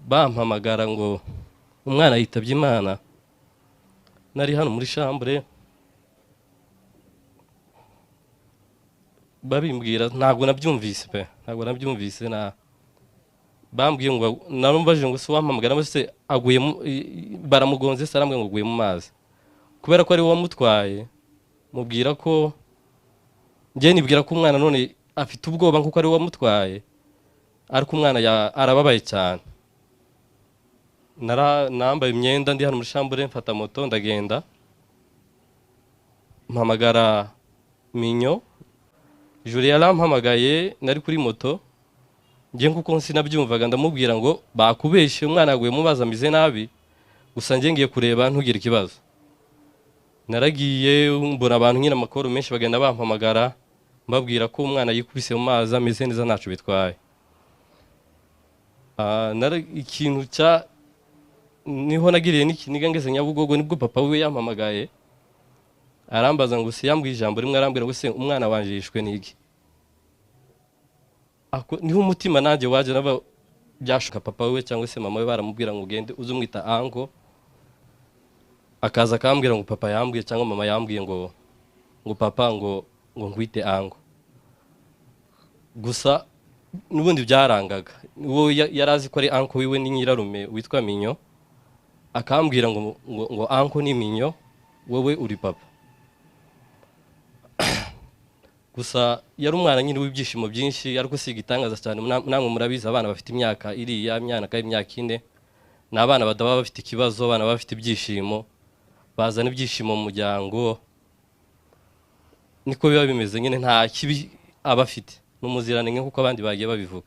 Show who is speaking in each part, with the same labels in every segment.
Speaker 1: bampamagara ngo umwana yitabye Imana. Nari hano muri chambre babimbwira, ntabwo nabyumvise pe, ntabwo nabyumvise. Bambwiye ngo narumvaje ngo se wampamagara se aguye baramugonze se arambwe ngo aguye mu mazi, kubera ko ari wamutwaye. Mubwira ko njye nibwira ko umwana none afite ubwoba nkuko ari wamutwaye, ariko umwana arababaye cyane. Nambaye imyenda ndi hano muri chambre, mfata moto ndagenda mpamagara Minyo. Juri yarampamagaye nari kuri moto, njye nkuko sinabyumvaga ndamubwira ngo bakubeshye umwana aguye mu mazi amize nabi, gusa njye ngiye kureba ntugire ikibazo. Naragiye mbona abantu nyine amakuru menshi bagenda bampamagara mbabwira ko umwana yikubise mu mazi ameze neza ntacu bitwaye. Ikintu cya niho nagiriye n'ikiniga ngeze Nyabugogo, nibwo papa we yampamagaye arambaza ngo si yambwiye ijambo rimwe, arambwira ngo se umwana wanje yishwe n'iki. Niho umutima nanjye waje naba byashoka papa we cyangwa se mama we baramubwira ngo ugende uzumwita anko, akaza akambwira ngo papa yambwiye cyangwa mama yambwiye ngo papa ngo ngwite anko. Gusa nubundi byarangaga uwo yarazi ko ari anko wiwe ni nyirarume witwa Minyo, akambwira ngo anko ni Minyo, wowe uri papa. Gusa yari umwana nyine w'ibyishimo byinshi, ariko si igitangaza cyane. Namwe murabizi abana bafite imyaka iriya myaka y'imyaka 4 ni abana badaba bafite ikibazo, abana bafite ibyishimo, bazana ibyishimo mu muryango. Niko biba bimeze nyine, nta kibi abafite n'umuziranenge nkuko abandi bagiye babivuga.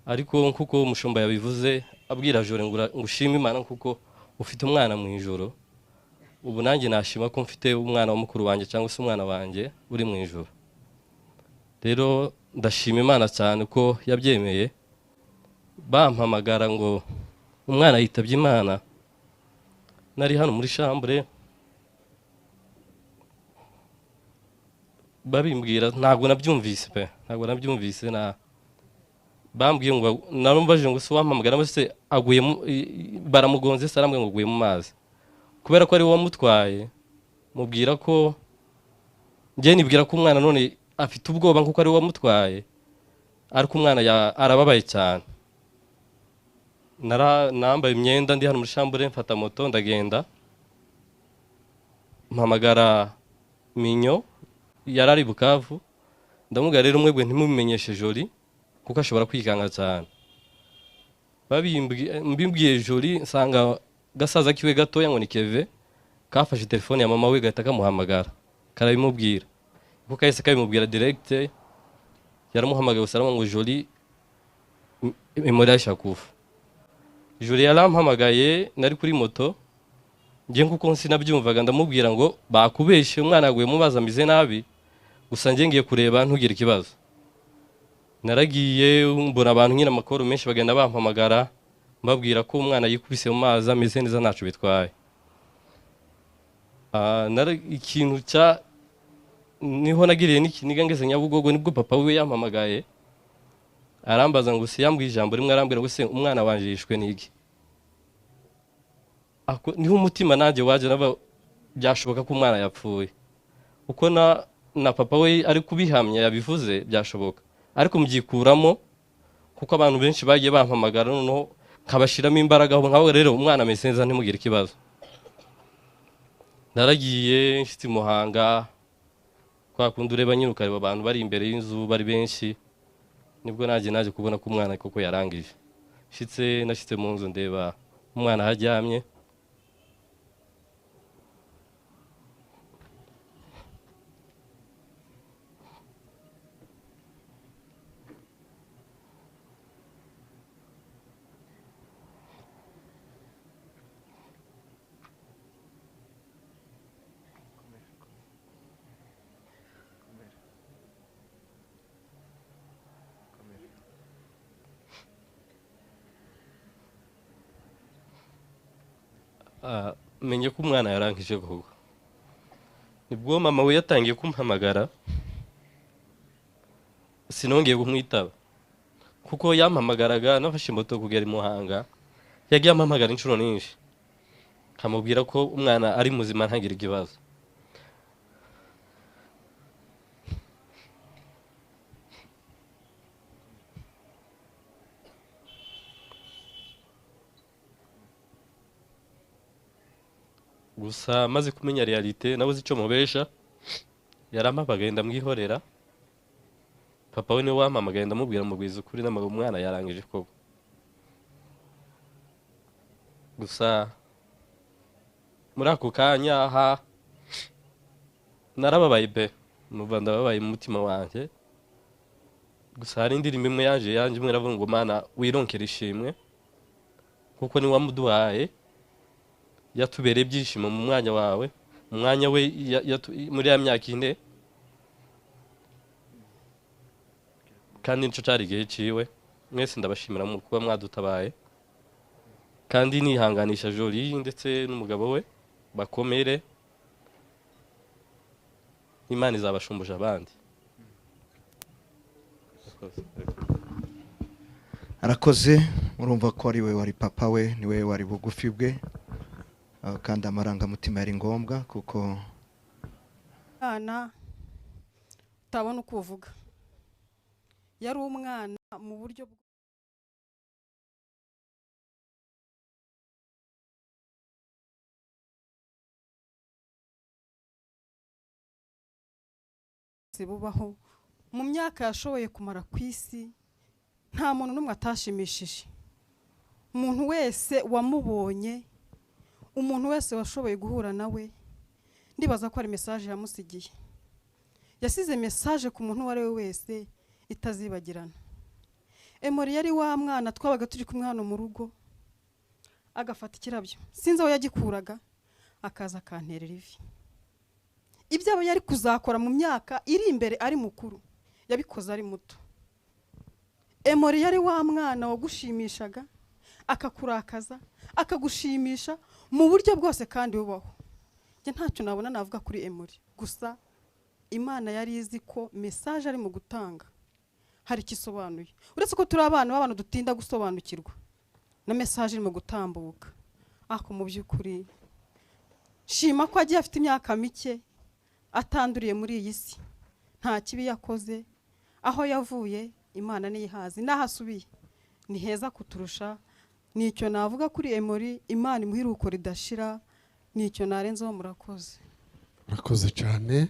Speaker 1: Ariko nkuko umushumba yabivuze abwira Jore ngo ushime Imana nkuko ufite umwana mu ijoro. Ubu nanjye nashima ko mfite umwana wa mukuru wanjye cyangwa se umwana wanjye uri mu ijoro. Rero ndashima Imana cyane ko yabyemeye. Bampamagara ngo umwana yitabye Imana. Nari hano muri chambre babimbwira, ntabwo nabyumvise pe, ntabwo nabyumvise. Bambwiye ngo narumvaje ngo se wampamagara se aguye baramugonze se arambwe ngo aguye mu mazi, kubera ko ari wamutwaye. Mubwira ko njye nibwira ko umwana none afite ubwoba nkuko ari wamutwaye, ariko umwana arababaye cyane. Nambaye imyenda ndi hano muri chambre, mfata moto ndagenda mpamagara Minyo, yarari Bukavu. Ndamubwira rero mwebwe ntimubimenyeshe Jori kuko ashobora kwikanga cyane. Mbimbwiye Jori nsanga gasaza kiwe gatoya ngo ni Keve kafashe telefone ya mama we gahita kamuhamagara karabimubwira, kuko kahise kabimubwira direct. Yaramuhamagaye usarama ngo Jori memori yashakufa. Jori yarampamagaye nari kuri moto, njye nkuko sinabyumvaga ndamubwira ngo bakubeshye umwana aguye mu mazi amize nabi, gusa njye ngiye kureba ntugire ikibazo. Naragiye mbona abantu nyine amakuru menshi bagenda bampamagara mbabwira ko umwana yikubise mu mazi ameze neza ntacu bitwaye. Ikintu cya niho nagiriye n'ikiniga ngeze Nyabugogo, nibwo papa we yampamagaye arambaza ngo si yambwiye ijambo rimwe, arambwira ngo se umwana wanje yishwe n'iki. Niho umutima nanjye waje naba byashoboka ko umwana yapfuye, uko na papa we ari kubihamya yabivuze byashoboka, ariko mubyikuramo kuko abantu benshi bagiye bampamagara noneho nkabashiramo imbaraga aho nkabo rero umwana ameze neza ntimugire ikibazo. Naragiye mfite Muhanga, kwa kundi ureba nyine ukareba abantu bari imbere y'inzu bari benshi, nibwo naje kubona ko umwana koko yarangije. Nashitse mu nzu ndeba umwana haryamye. Menye ko umwana yarangije koko. Nibwo mama we yatangiye kumpamagara, sinongeye kumwitaba kuko yampamagaraga nafashe moto kugera i Muhanga, yagiye ampamagara inshuro nyinshi kamubwira ko umwana ari muzima ntagire ikibazo. Gusa maze kumenya realite nabuze ico mubesha, yarampamagaye ndamwihorera. Papa we niwe wampamagaye ndamubwira mubwiza ukuri umwana yarangije koko. Gusa muri ako kanya narababaye pe, numva ndababaye mu mutima wanje. Gusa hari indirimbo imwe yanje imwe iravuga ngo Mana wironkera ishimwe kuko ni wamuduhaye, yatubereye ibyishimo mu mwanya wawe, mu mwanya we muri ya myaka ine, kandi nico cari igihe ciwe. Mwese ndabashimira mu kuba mwadutabaye, kandi nihanganisha Jolie ndetse n'umugabo we bakomere, Imana izabashumbuje abandi.
Speaker 2: Arakoze, urumva ko ari we wari papa we, ni we wari bugufi bwe, kandi amarangamutima yari ngombwa kuko
Speaker 3: umwana utabona uko uvuga, yari umwana mu buryo bubaho mu myaka yashoboye kumara ku isi. Nta muntu n'umwe atashimishije, umuntu wese wamubonye, umuntu wese washoboye guhura nawe, ndibaza ko ari message yamusigiye. Yasize message ku muntu wari we wese itazibagirana. Emory yari wa mwana twabaga turi kumwe hano mu rugo, agafata ikirabyo sinzi aho yagikuraga, akaza akanterera ivi. Ibyo aba yari kuzakora mu myaka iri imbere ari mukuru, yabikoze ari muto. Emory yari wa mwana wagushimishaga, akakurakaza, akagushimisha mu buryo bwose kandi bubaho. Nge ntacyo nabona navuga kuri Emory, gusa Imana yari izi ko message ari mu gutanga hari kisobanuye. Uretse ko turi abana b'abantu dutinda gusobanukirwa na message iri mu gutambuka. Ako mu by'ukuri shima ko agiye afite imyaka mike atanduriye muri iyi si, nta kibi yakoze. Aho yavuye Imana niyihazi, nahasubiye ni heza kuturusha. Nicyo navuga kuri Emory, Imana imuhiruko ridashira, nicyo narenzaho. Murakoze.
Speaker 4: Murakoze cyane.